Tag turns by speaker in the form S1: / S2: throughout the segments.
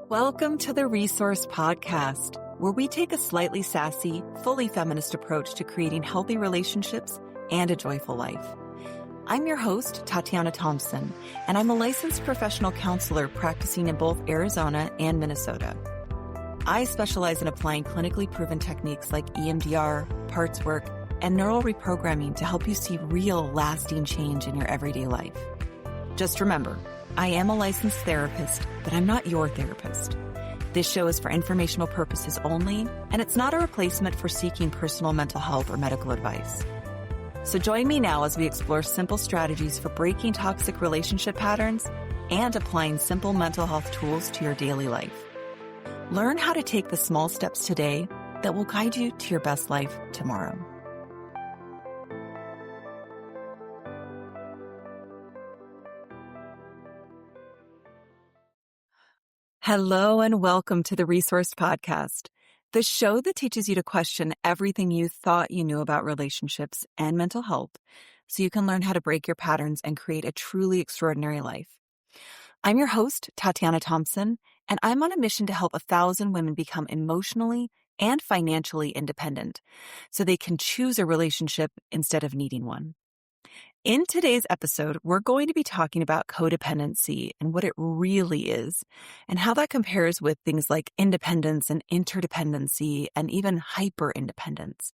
S1: Welcome to the Resource Podcast, where we take a slightly sassy, fully feminist approach to creating healthy relationships and a joyful life. I'm your host, Tatiana Thompson, and I'm a licensed professional counselor practicing in both Arizona and Minnesota. I specialize in applying clinically proven techniques like EMDR, parts work, and neural reprogramming to help you see real, lasting change in your everyday life. Just remember, I am a licensed therapist, but I'm not your therapist. This show is for informational purposes only, and it's not a replacement for seeking personal mental health or medical advice. So join me now as we explore simple strategies for breaking toxic relationship patterns and applying simple mental health tools to your daily life. Learn how to take the small steps today that will guide you to your best life tomorrow. Hello and welcome to the Resource Podcast, the show that teaches you to question everything you thought you knew about relationships and mental health so you can learn how to break your patterns and create a truly extraordinary life. I'm your host, Tatiana Thompson, and I'm on a mission to help 1,000 women become emotionally and financially independent so they can choose a relationship instead of needing one. In today's episode, we're going to be talking about codependency and what it really is, and how that compares with things like independence and interdependency and even hyper-independence.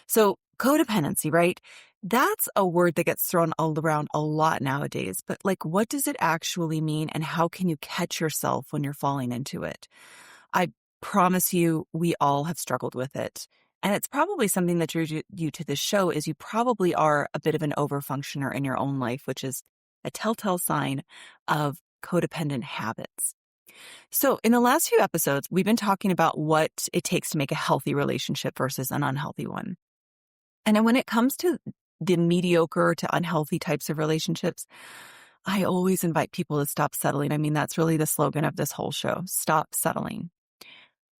S1: So codependency, right? That's a word that gets thrown all around a lot nowadays, but what does it actually mean and how can you catch yourself when you're falling into it? I promise you, we all have struggled with it. And it's probably something that drew you to this show is you probably are a bit of an overfunctioner in your own life, which is a telltale sign of codependent habits. So in the last few episodes, we've been talking about what it takes to make a healthy relationship versus an unhealthy one. And then when it comes to the mediocre to unhealthy types of relationships, I always invite people to stop settling. I mean, that's really the slogan of this whole show. Stop settling.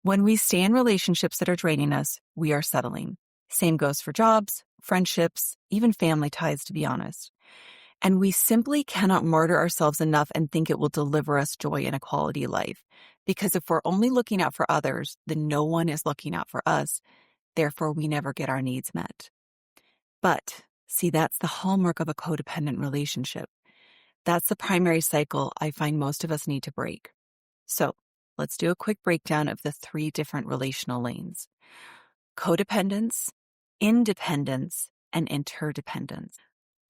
S1: When we stay in relationships that are draining us, we are settling. Same goes for jobs, friendships, even family ties, to be honest. And we simply cannot martyr ourselves enough and think it will deliver us joy and a quality life. Because if we're only looking out for others, then no one is looking out for us. Therefore, we never get our needs met. But see, that's the hallmark of a codependent relationship. That's the primary cycle I find most of us need to break. So let's do a quick breakdown of the 3 different relational lanes: codependence, independence, and interdependence.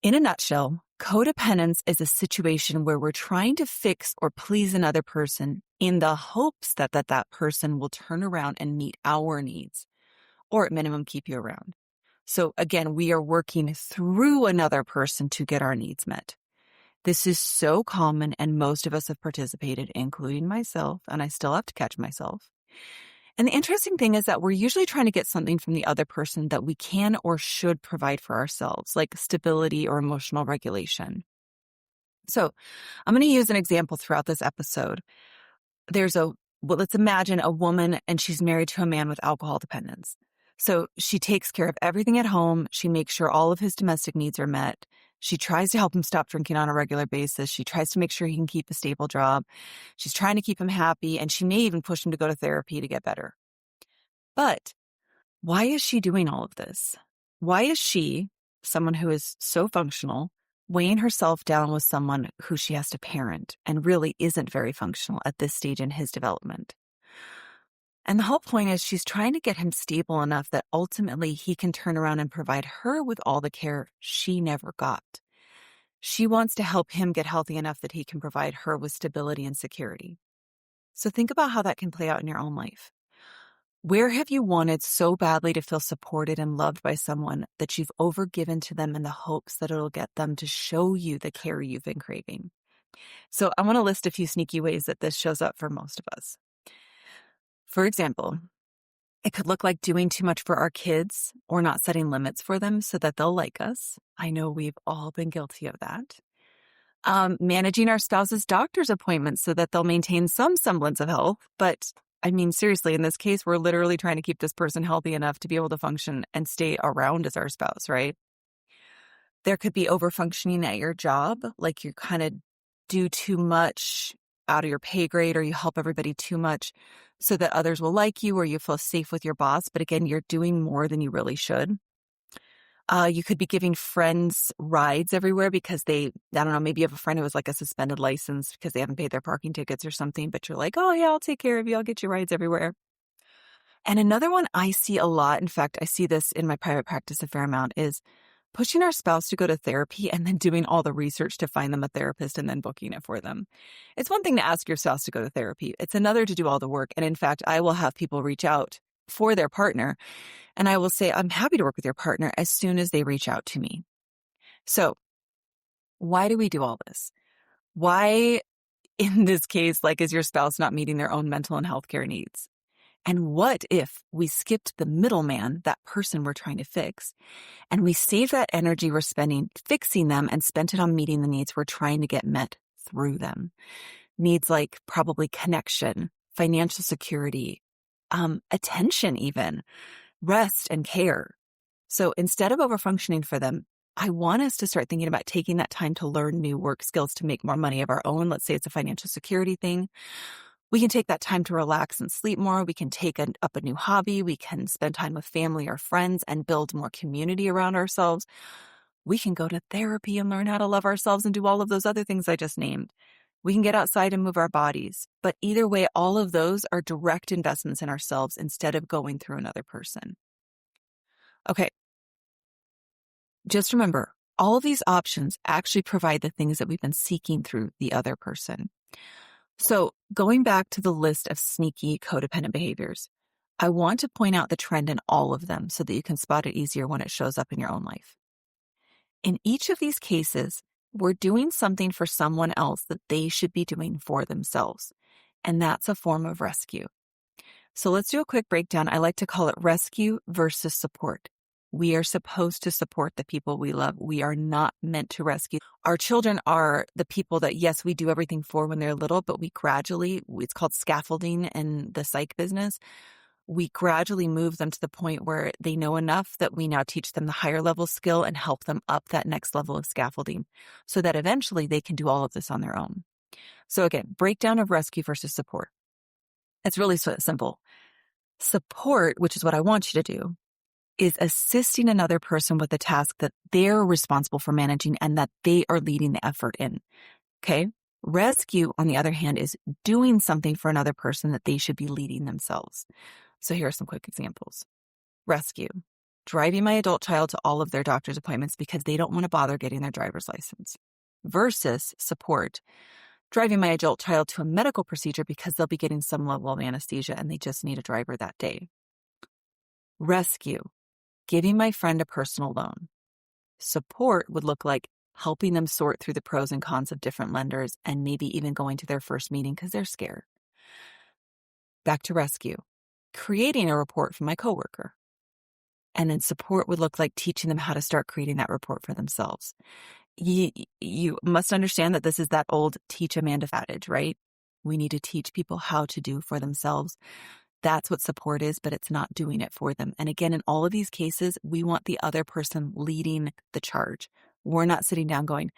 S1: In a nutshell, codependence is a situation where we're trying to fix or please another person in the hopes that that person will turn around and meet our needs, or at minimum keep you around. So again, we are working through another person to get our needs met. This is so common, and most of us have participated, including myself, and I still have to catch myself. And the interesting thing is that we're usually trying to get something from the other person that we can or should provide for ourselves, like stability or emotional regulation. So I'm going to use an example throughout this episode. Let's imagine a woman and she's married to a man with alcohol dependence. So she takes care of everything at home. She makes sure all of his domestic needs are met. She tries to help him stop drinking on a regular basis. She tries to make sure he can keep a stable job. She's trying to keep him happy, and she may even push him to go to therapy to get better. But why is she doing all of this? Why is she, someone who is so functional, weighing herself down with someone who she has to parent and really isn't very functional at this stage in his development? And the whole point is she's trying to get him stable enough that ultimately he can turn around and provide her with all the care she never got. She wants to help him get healthy enough that he can provide her with stability and security. So think about how that can play out in your own life. Where have you wanted so badly to feel supported and loved by someone that you've overgiven to them in the hopes that it'll get them to show you the care you've been craving? So I want to list a few sneaky ways that this shows up for most of us. For example, it could look like doing too much for our kids or not setting limits for them so that they'll like us. I know we've all been guilty of that. Managing our spouse's doctor's appointments so that they'll maintain some semblance of health. But I mean, seriously, in this case, we're literally trying to keep this person healthy enough to be able to function and stay around as our spouse, right? There could be overfunctioning at your job, like you kind of do too much out of your pay grade or you help everybody too much so that others will like you or you feel safe with your boss. But again, you're doing more than you really should. You could be giving friends rides everywhere because I don't know, maybe you have a friend who has like a suspended license because they haven't paid their parking tickets or something, but you're like, oh yeah, I'll take care of you. I'll get you rides everywhere. And another one I see a lot, in fact, I see this in my private practice a fair amount, is pushing our spouse to go to therapy and then doing all the research to find them a therapist and then booking it for them. It's one thing to ask your spouse to go to therapy. It's another to do all the work. And in fact, I will have people reach out for their partner. And I will say, I'm happy to work with your partner as soon as they reach out to me. So why do we do all this? Why, in this case, is your spouse not meeting their own mental and healthcare needs? And what if we skipped the middleman, that person we're trying to fix, and we saved that energy we're spending fixing them and spent it on meeting the needs we're trying to get met through them? Needs like probably connection, financial security, attention even, rest and care. So instead of overfunctioning for them, I want us to start thinking about taking that time to learn new work skills to make more money of our own. Let's say it's a financial security thing. We can take that time to relax and sleep more. We can take up a new hobby. We can spend time with family or friends and build more community around ourselves. We can go to therapy and learn how to love ourselves and do all of those other things I just named. We can get outside and move our bodies. But either way, all of those are direct investments in ourselves instead of going through another person. Okay. Just remember, all of these options actually provide the things that we've been seeking through the other person. So going back to the list of sneaky codependent behaviors, I want to point out the trend in all of them so that you can spot it easier when it shows up in your own life. In each of these cases, we're doing something for someone else that they should be doing for themselves. And that's a form of rescue. So let's do a quick breakdown. I like to call it rescue versus support. We are supposed to support the people we love. We are not meant to rescue. Our children are the people that, yes, we do everything for when they're little, but we gradually, it's called scaffolding in the psych business. We gradually move them to the point where they know enough that we now teach them the higher level skill and help them up that next level of scaffolding so that eventually they can do all of this on their own. So again, breakdown of rescue versus support. It's really simple. Support, which is what I want you to do, is assisting another person with a task that they're responsible for managing and that they are leading the effort in. Okay? Rescue, on the other hand, is doing something for another person that they should be leading themselves. So here are some quick examples. Rescue: driving my adult child to all of their doctor's appointments because they don't want to bother getting their driver's license. Versus support: driving my adult child to a medical procedure because they'll be getting some level of anesthesia and they just need a driver that day. Rescue: giving my friend a personal loan. Support would look like helping them sort through the pros and cons of different lenders and maybe even going to their first meeting because they're scared. Back to rescue: creating a report for my coworker. And then support would look like teaching them how to start creating that report for themselves. You must understand that this is that old teach Amanda adage, right? We need to teach people how to do for themselves. That's what support is, but it's not doing it for them. And again, in all of these cases, we want the other person leading the charge. We're not sitting down going,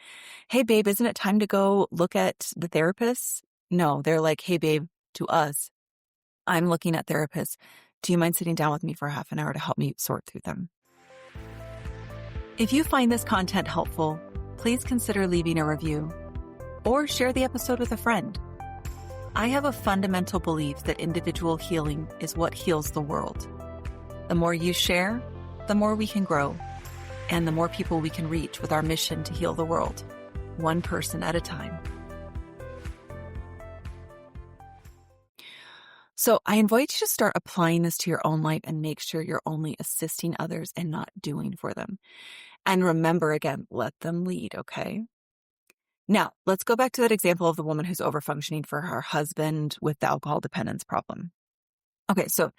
S1: hey, babe, isn't it time to go look at the therapist? No, they're like, hey, babe, to us, I'm looking at therapists. Do you mind sitting down with me for half an hour to help me sort through them? If you find this content helpful, please consider leaving a review or share the episode with a friend. I have a fundamental belief that individual healing is what heals the world. The more you share, the more we can grow, and the more people we can reach with our mission to heal the world, one person at a time. So I invite you to start applying this to your own life and make sure you're only assisting others and not doing for them. And remember, again, let them lead, okay? Now, let's go back to that example of the woman who's overfunctioning for her husband with the alcohol dependence problem. Okay, so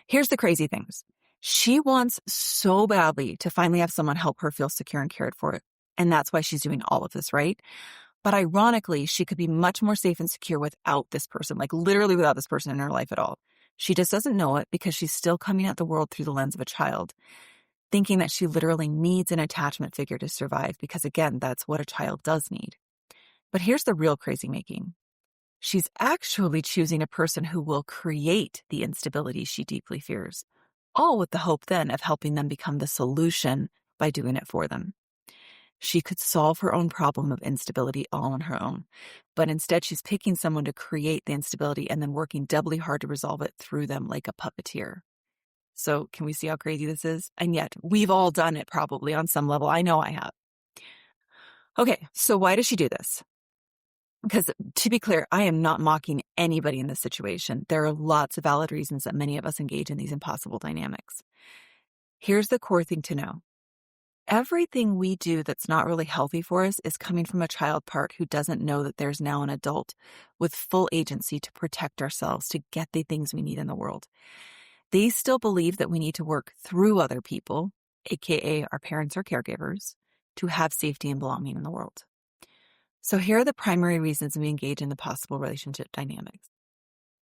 S1: here's the crazy things. She wants so badly to finally have someone help her feel secure and cared for. And that's why she's doing all of this, right? But ironically, she could be much more safe and secure without this person, like literally without this person in her life at all. She just doesn't know it because she's still coming at the world through the lens of a child, thinking that she literally needs an attachment figure to survive because, again, that's what a child does need. But here's the real crazy making. She's actually choosing a person who will create the instability she deeply fears, all with the hope then of helping them become the solution by doing it for them. She could solve her own problem of instability all on her own, but instead she's picking someone to create the instability and then working doubly hard to resolve it through them like a puppeteer. So can we see how crazy this is? And yet we've all done it probably on some level. I know I have. Okay, so why does she do this? Because to be clear, I am not mocking anybody in this situation. There are lots of valid reasons that many of us engage in these impossible dynamics. Here's the core thing to know. Everything we do that's not really healthy for us is coming from a child part who doesn't know that there's now an adult with full agency to protect ourselves, to get the things we need in the world. They still believe that we need to work through other people, aka our parents or caregivers, to have safety and belonging in the world. So here are the primary reasons we engage in the possible relationship dynamics.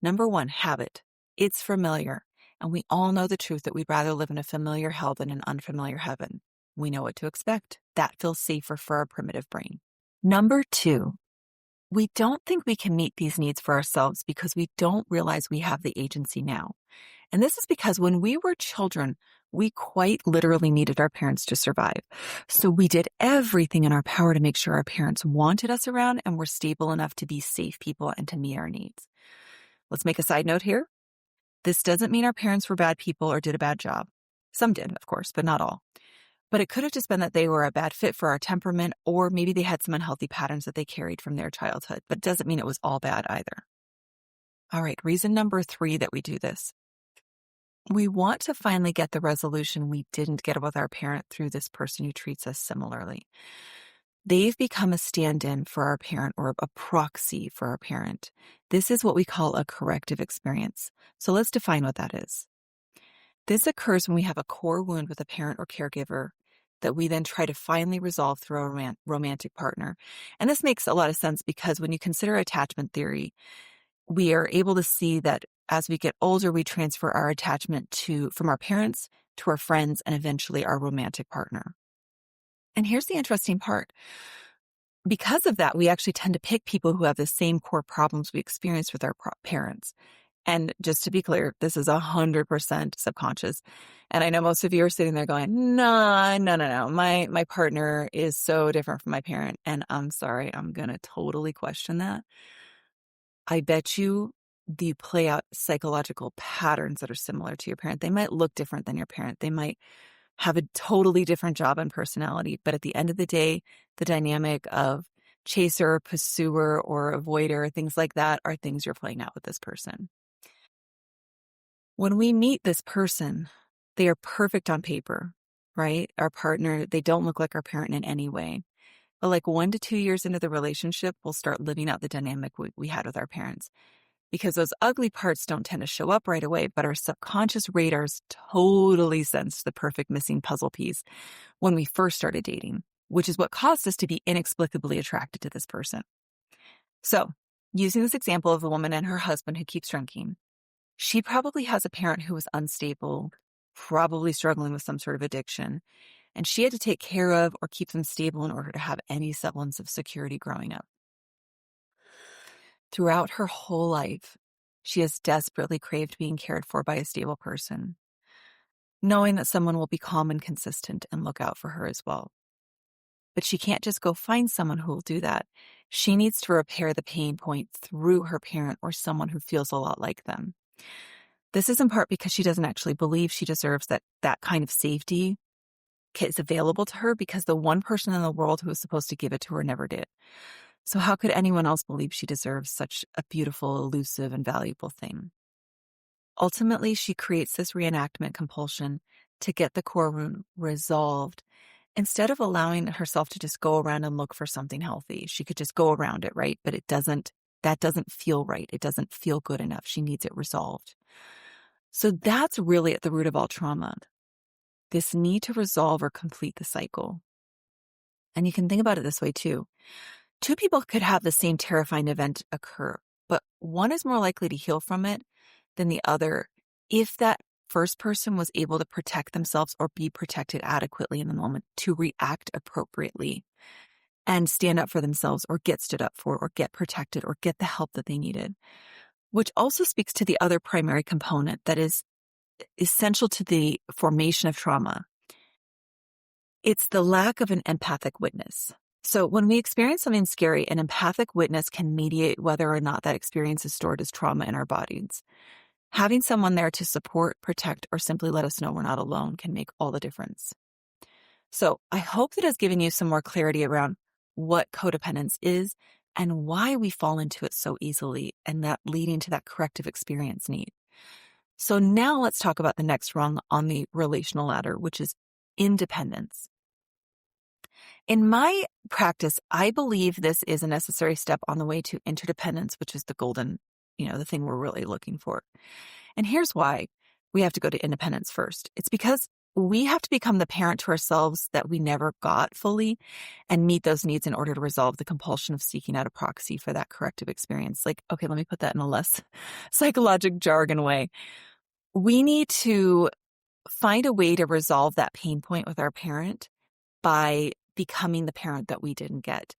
S1: Number one, habit. It's familiar, and we all know the truth that we'd rather live in a familiar hell than an unfamiliar heaven. We know what to expect. That feels safer for our primitive brain. Number two, we don't think we can meet these needs for ourselves because we don't realize we have the agency now. And this is because when we were children, we quite literally needed our parents to survive. So we did everything in our power to make sure our parents wanted us around and were stable enough to be safe people and to meet our needs. Let's make a side note here. This doesn't mean our parents were bad people or did a bad job. Some did, of course, but not all. But it could have just been that they were a bad fit for our temperament, or maybe they had some unhealthy patterns that they carried from their childhood, but it doesn't mean it was all bad either. All right, reason number three that we do this. We want to finally get the resolution we didn't get with our parent through this person who treats us similarly. They've become a stand-in for our parent or a proxy for our parent. This is what we call a corrective experience. So let's define what that is. This occurs when we have a core wound with a parent or caregiver that we then try to finally resolve through a romantic partner. And this makes a lot of sense because when you consider attachment theory, we are able to see that as we get older, we transfer our attachment from our parents to our friends and eventually our romantic partner. And here's the interesting part. Because of that, we actually tend to pick people who have the same core problems we experienced with our parents. And just to be clear, this is 100% subconscious. And I know most of you are sitting there going, no. My partner is so different from my parent. And I'm sorry, I'm going to totally question that. I bet you play out psychological patterns that are similar to your parent. They might look different than your parent. They might have a totally different job and personality. But at the end of the day, the dynamic of chaser, pursuer, or avoider, things like that are things you're playing out with this person. When we meet this person, they are perfect on paper, right? Our partner, they don't look like our parent in any way. But like 1 to 2 years into the relationship, we'll start living out the dynamic we had with our parents. Because those ugly parts don't tend to show up right away, but our subconscious radars totally sensed the perfect missing puzzle piece when we first started dating, which is what caused us to be inexplicably attracted to this person. So, using this example of a woman and her husband who keeps drinking, she probably has a parent who was unstable, probably struggling with some sort of addiction, and she had to take care of or keep them stable in order to have any semblance of security growing up. Throughout her whole life, she has desperately craved being cared for by a stable person, knowing that someone will be calm and consistent and look out for her as well. But she can't just go find someone who will do that. She needs to repair the pain point through her parent or someone who feels a lot like them. This is in part because she doesn't actually believe she deserves that kind of safety is available to her because the one person in the world who was supposed to give it to her never did. So how could anyone else believe she deserves such a beautiful, elusive, and valuable thing? Ultimately, she creates this reenactment compulsion to get the core wound resolved. Instead of allowing herself to just go around and look for something healthy, she could just go around it, right? But that doesn't feel right. It doesn't feel good enough. She needs it resolved. So that's really at the root of all trauma, this need to resolve or complete the cycle. And you can think about it this way too. Two people could have the same terrifying event occur, but one is more likely to heal from it than the other if that first person was able to protect themselves or be protected adequately in the moment to react appropriately. and stand up for themselves or get stood up for or get protected or get the help that they needed, which also speaks to the other primary component that is essential to the formation of trauma. It's the lack of an empathic witness. So when we experience something scary, an empathic witness can mediate whether or not that experience is stored as trauma in our bodies. Having someone there to support, protect, or simply let us know we're not alone can make all the difference. So I hope that has given you some more clarity around what codependence is and why we fall into it so easily, and that leading to that corrective experience need. So now let's talk about the next rung on the relational ladder, which is independence. In my practice, I believe this is a necessary step on the way to interdependence, which is the golden, the thing we're really looking for. And here's why we have to go to independence first. It's because we have to become the parent to ourselves that we never got fully and meet those needs in order to resolve the compulsion of seeking out a proxy for that corrective experience. Like, okay, let me put that in a less psychologic jargon way. We need to find a way to resolve that pain point with our parent by becoming the parent that we didn't get.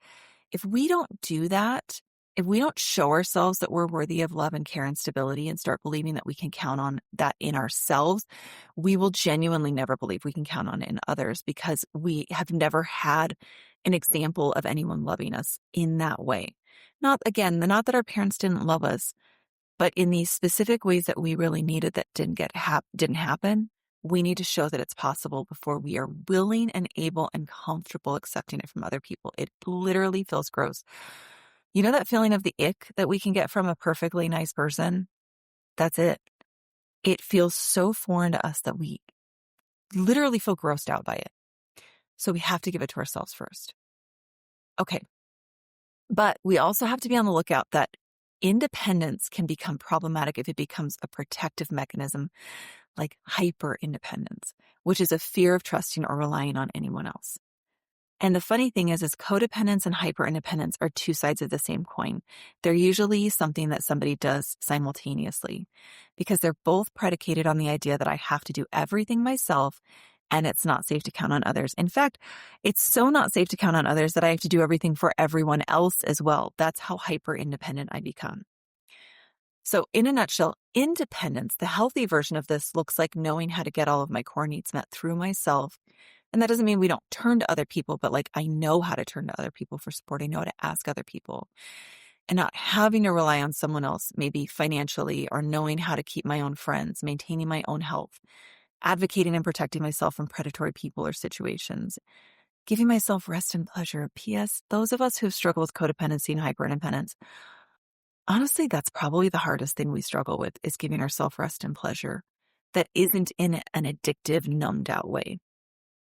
S1: If we don't do that, if we don't show ourselves that we're worthy of love and care and stability and start believing that we can count on that in ourselves, we will genuinely never believe we can count on it in others because we have never had an example of anyone loving us in that way. Not that our parents didn't love us, but in these specific ways that we really needed that didn't happen. We need to show that it's possible before we are willing and able and comfortable accepting it from other people. It literally feels gross. You know that feeling of the ick that we can get from a perfectly nice person? That's it. It feels so foreign to us that we literally feel grossed out by it. So we have to give it to ourselves first. Okay. But we also have to be on the lookout that independence can become problematic if it becomes a protective mechanism, like hyper-independence, which is a fear of trusting or relying on anyone else. And the funny thing is codependence and hyper-independence are two sides of the same coin. They're usually something that somebody does simultaneously because they're both predicated on the idea that I have to do everything myself and it's not safe to count on others. In fact, it's so not safe to count on others that I have to do everything for everyone else as well. That's how hyper-independent I become. So in a nutshell, independence, the healthy version of this, looks like knowing how to get all of my core needs met through myself. And that doesn't mean we don't turn to other people, but like I know how to turn to other people for support. I know how to ask other people and not having to rely on someone else, maybe financially, or knowing how to keep my own friends, maintaining my own health, advocating and protecting myself from predatory people or situations, giving myself rest and pleasure. P.S. Those of us who've struggled with codependency and hyperindependence, honestly, that's probably the hardest thing we struggle with is giving ourselves rest and pleasure that isn't in an addictive, numbed out way.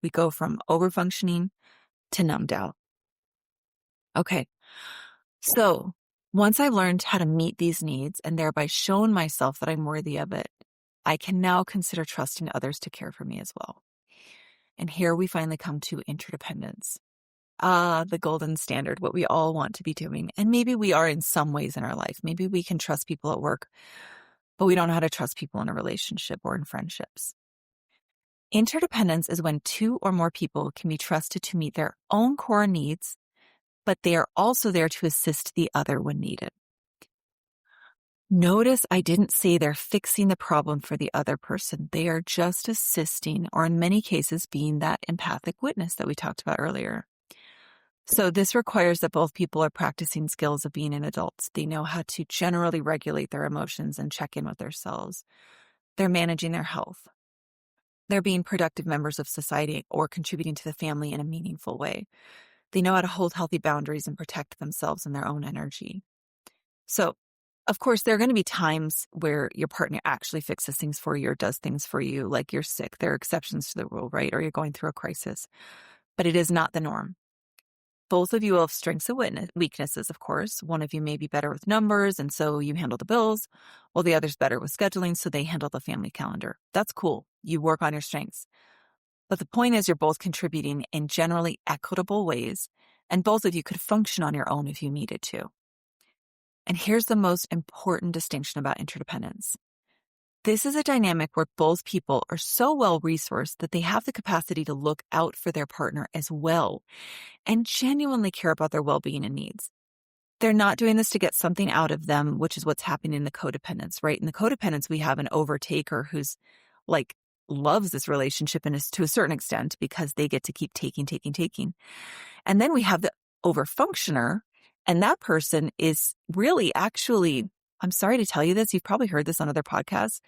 S1: We go from overfunctioning to numbed out. Okay. So once I've learned how to meet these needs and thereby shown myself that I'm worthy of it, I can now consider trusting others to care for me as well. And here we finally come to interdependence. The golden standard, what we all want to be doing. And maybe we are in some ways in our life. Maybe we can trust people at work, but we don't know how to trust people in a relationship or in friendships. Interdependence is when two or more people can be trusted to meet their own core needs, but they are also there to assist the other when needed. Notice I didn't say they're fixing the problem for the other person. They are just assisting, or in many cases, being that empathic witness that we talked about earlier. So this requires that both people are practicing skills of being an adult. They know how to generally regulate their emotions and check in with themselves. They're managing their health. They're being productive members of society or contributing to the family in a meaningful way. They know how to hold healthy boundaries and protect themselves and their own energy. So, of course, there are going to be times where your partner actually fixes things for you or does things for you, like you're sick. There are exceptions to the rule, right? Or you're going through a crisis. But it is not the norm. Both of you will have strengths and weaknesses, of course. One of you may be better with numbers, and so you handle the bills, while the other's better with scheduling, so they handle the family calendar. That's cool. You work on your strengths. But the point is you're both contributing in generally equitable ways, and both of you could function on your own if you needed to. And here's the most important distinction about interdependence. This is a dynamic where both people are so well resourced that they have the capacity to look out for their partner as well and genuinely care about their well-being and needs. They're not doing this to get something out of them, which is what's happening in the codependence, right? In the codependence, we have an overtaker who's like loves this relationship and is to a certain extent because they get to keep taking. And then we have the overfunctioner, and that person is really actually, I'm sorry to tell you this, you've probably heard this on other podcasts.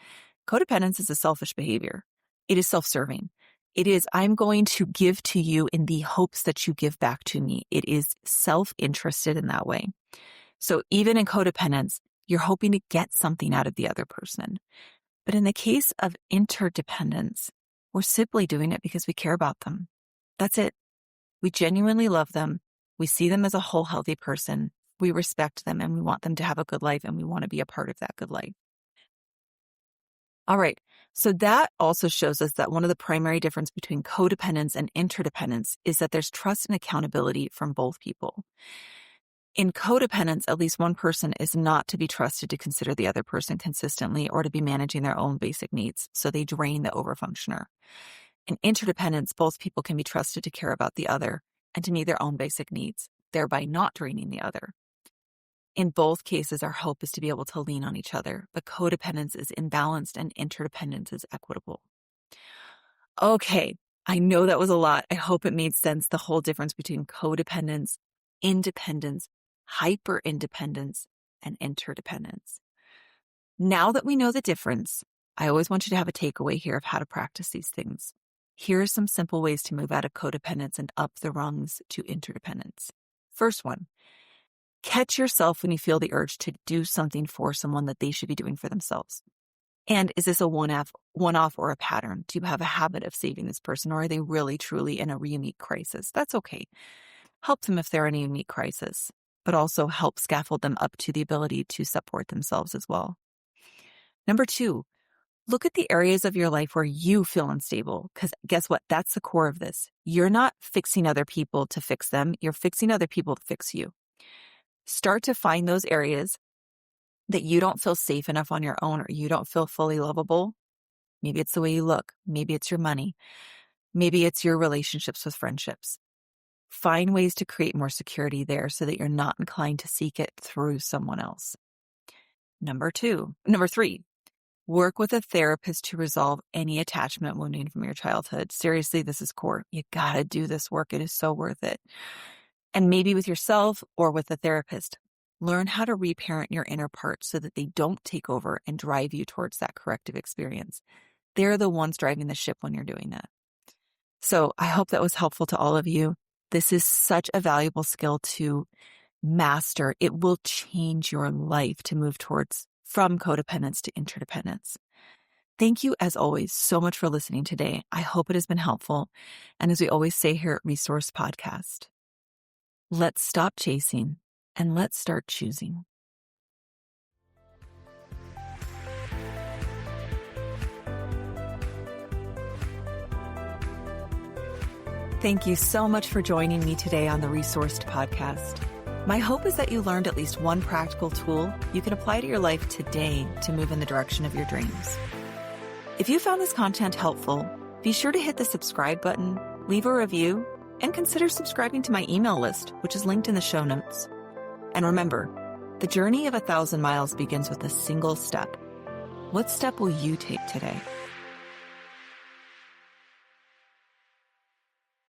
S1: Codependence is a selfish behavior. It is self-serving. It is, I'm going to give to you in the hopes that you give back to me. It is self-interested in that way. So even in codependence, you're hoping to get something out of the other person. But in the case of interdependence, we're simply doing it because we care about them. That's it. We genuinely love them. We see them as a whole healthy person. We respect them and we want them to have a good life and we want to be a part of that good life. All right. So that also shows us that one of the primary differences between codependence and interdependence is that there's trust and accountability from both people. In codependence, at least one person is not to be trusted to consider the other person consistently or to be managing their own basic needs, so they drain the overfunctioner. In interdependence, both people can be trusted to care about the other and to meet their own basic needs, thereby not draining the other. In both cases, our hope is to be able to lean on each other, but codependence is imbalanced and interdependence is equitable. Okay, I know that was a lot. I hope it made sense, the whole difference between codependence, independence, hyper-independence, and interdependence. Now that we know the difference, I always want you to have a takeaway here of how to practice these things. Here are some simple ways to move out of codependence and up the rungs to interdependence. First one, catch yourself when you feel the urge to do something for someone that they should be doing for themselves. And is this a one-off or a pattern? Do you have a habit of saving this person, or are they really, truly in a unique crisis? That's okay. Help them if they're in a unique crisis, but also help scaffold them up to the ability to support themselves as well. Number 2, look at the areas of your life where you feel unstable, because guess what? That's the core of this. You're not fixing other people to fix them. You're fixing other people to fix you. Start to find those areas that you don't feel safe enough on your own or you don't feel fully lovable. Maybe it's the way you look. Maybe it's your money. Maybe it's your relationships with friendships. Find ways to create more security there so that you're not inclined to seek it through someone else. Number 3, work with a therapist to resolve any attachment wounding from your childhood. Seriously, this is core. You gotta do this work. It is so worth it. And maybe with yourself or with a therapist, learn how to reparent your inner parts so that they don't take over and drive you towards that corrective experience. They're the ones driving the ship when you're doing that. So I hope that was helpful to all of you. This is such a valuable skill to master. It will change your life to move from codependence to interdependence. Thank you, as always, so much for listening today. I hope it has been helpful. And as we always say here at Resource Podcast, let's stop chasing and let's start choosing. Thank you so much for joining me today on the Resourced Podcast. My hope is that you learned at least one practical tool you can apply to your life today to move in the direction of your dreams. If you found this content helpful, be sure to hit the subscribe button, leave a review, and consider subscribing to my email list, which is linked in the show notes. And remember, the journey of 1,000 miles begins with a single step. What step will you take today?